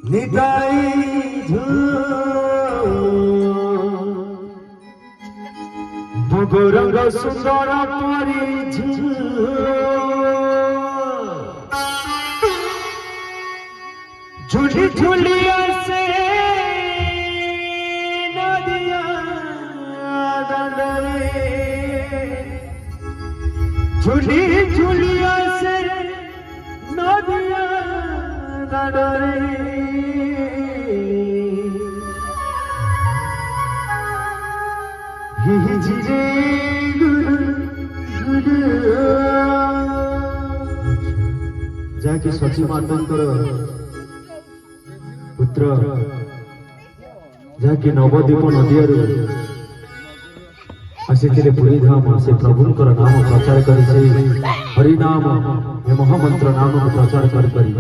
নিতাই ভোগরঙ্গ সুন্দর পরি ঝুলি ঝুলি আসে নদিয়া দাঁড়ে ঝুলি ঝুলি আসে নদিয়া দাঁড়ে হিজিরে ଯାହାକି ସଚୀ ମାତାଙ୍କର ପୁତ୍ର ଯାହାକି ନବଦ୍ୱୀପ ନଦିଆରୁ ଆସିଥିଲେ ପୁରୀ ଧାମ ସେ ପ୍ରଭୁଙ୍କର ନାମ ପ୍ରଚାର କରି ସେ ହରିନାମ ଏ ମହାମନ୍ତ୍ର ନାମକୁ ପ୍ରଚାର କରିପାରି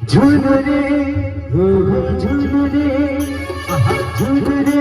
ଝୁଲରେ ଝୁଲରେ ଝୁଲରେ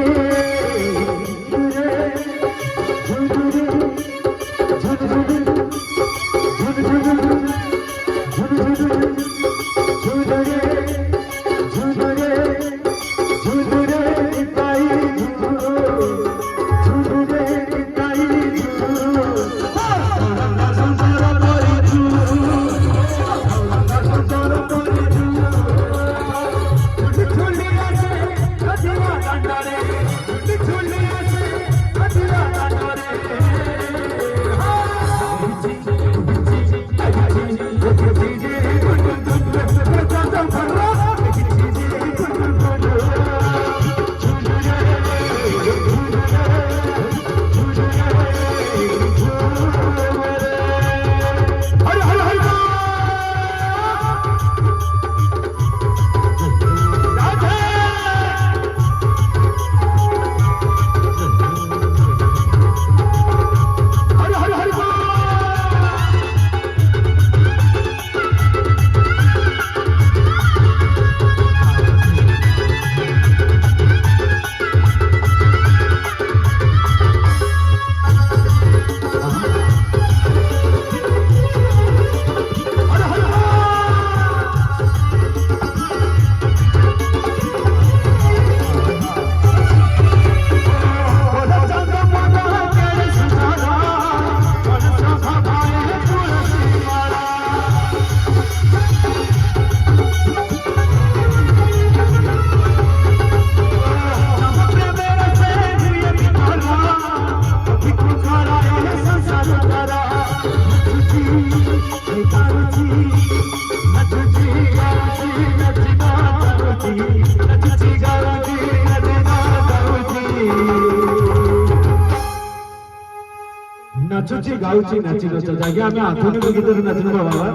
नाचुची गाउची नाची नाच जागे आमे आधुनिक गीतर नाचनु बाबा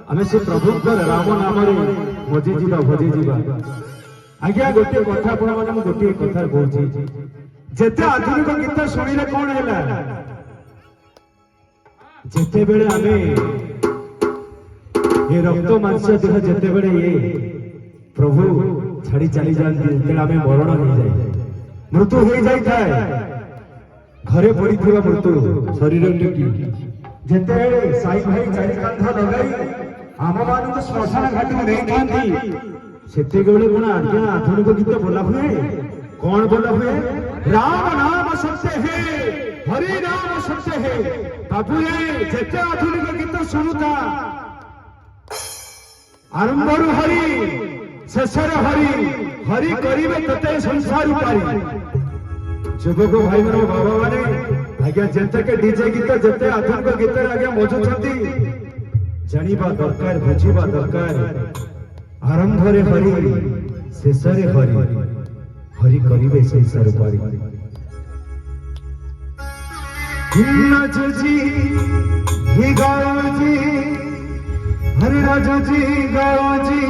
आमे से प्रभुकर राम नाम रे भजी जीवा आज्ञा गोटे कथा आपण माने मु गोटे कथा कहूची जेते आधुनिक गीत सुनिले कोन हैला जेते बेले आमे ये रक्त मांस देह जेते बेले ये प्रभु छाड़ी चली जाती तेल आमे मरण हो जाए मृत्यु हो जाई थाए घरे पड़ी थिबा मृत्यु शरीर टिकी जेते साई भाई चारि कांधा लगाई आम मान को श्मशान घाट में नहीं थांती सेते बेले कोन आज्ञा आधुनिक गीत बोला हुए कौन बोला हुए राम नाम सत्य है हरि नाम सत्य है बाबू ये जेते आधुनिक गीत सुनुता आरंभरु हरि शेषर हरि हरि करिवे तते संसार पारी युवक भाई मन बाबा माने आज्ञा जेते के डीजे गीत जेते आधुनिक गीत आज्ञा मजुछंती जानिबा दरकार बुझिबा दरकार आरंभ रे हरि शेष रे हरि हरि करिवे संसार पारी नाचजी ही गाओजी हरि राजजी गाओजी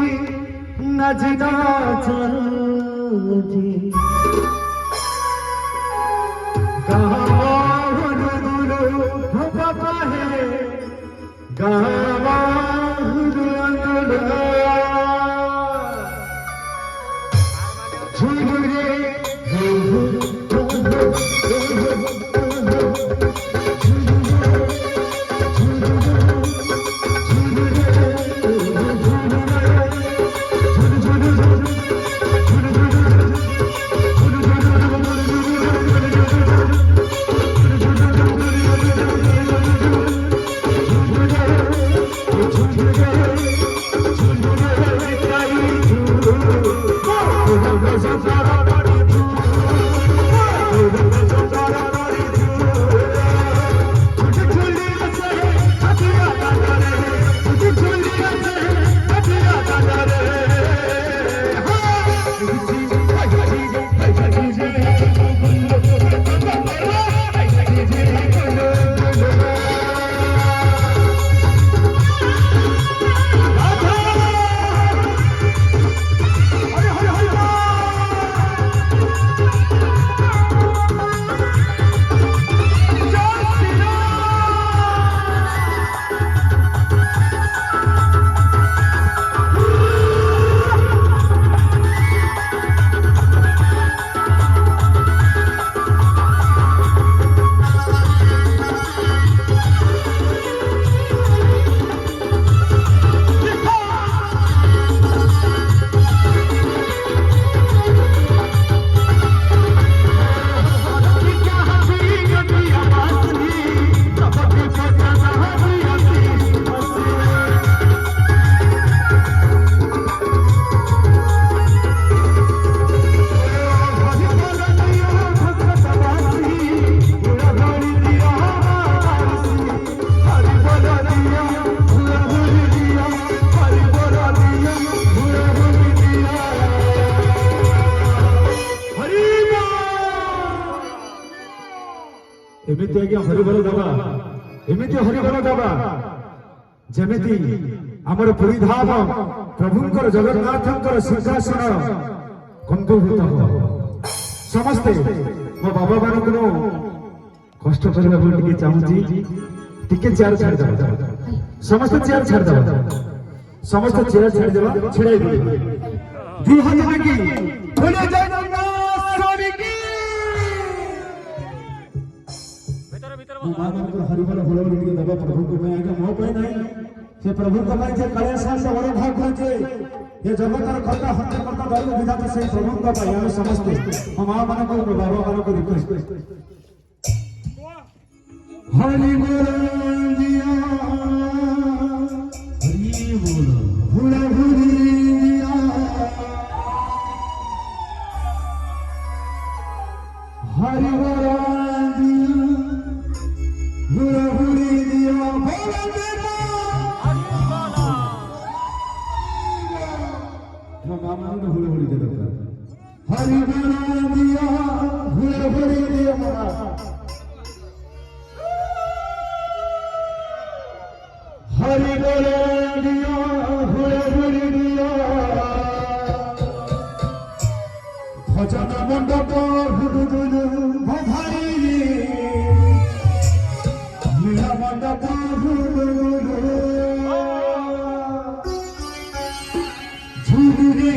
नाची नाचजी ଏମିତି ଆଜ୍ଞା ହରିବୋଲ ଦବା, ଏମିତି ହରିବୋଲ ଦବା ଯେମିତି ଆମର ପୁରୀ ଧାମ ପ୍ରଭୁଙ୍କର ଜଗନ୍ନାଥଙ୍କର ସିଂହାସନ କମ୍ପିତ ହବ। ସମସ୍ତେ ମୋ ବାବା ମାନଙ୍କୁ କଷ୍ଟ କରିବାକୁ ଟିକେ ଚାହୁଁଛି, ଟିକେ ଚେୟାର ଛାଡ଼ିଦେବା, ସମସ୍ତେ ଚେୟାର ଛାଡ଼ିଦେବା, ସମସ୍ତେ ଚେୟାର ଛାଡ଼ିଦେବା, ଛିଡ଼ାଇ ଦେବା, ଦୁଇ ହାତ ଲାଗି हरिबल भोल टे दबा प्रभु को आगे मो पे नहीं से प्रभु को जे काले साल से बड़ भाग होचे ये जगतर कर्ता हत्या करता दल विधाता से प्रभु को हम समझते हम मां मन को बाबा मन को रिक्वेस्ट हरि बोल दिया हरि बोल भूला भूली दिया हरि बोल हरि बना दिया भूले भरी दिया हरि बना दिया भूले भरी दिया भजन मंडप हुदुदुलु भभारी लीला मंडप हुदुदुलु झुलुरे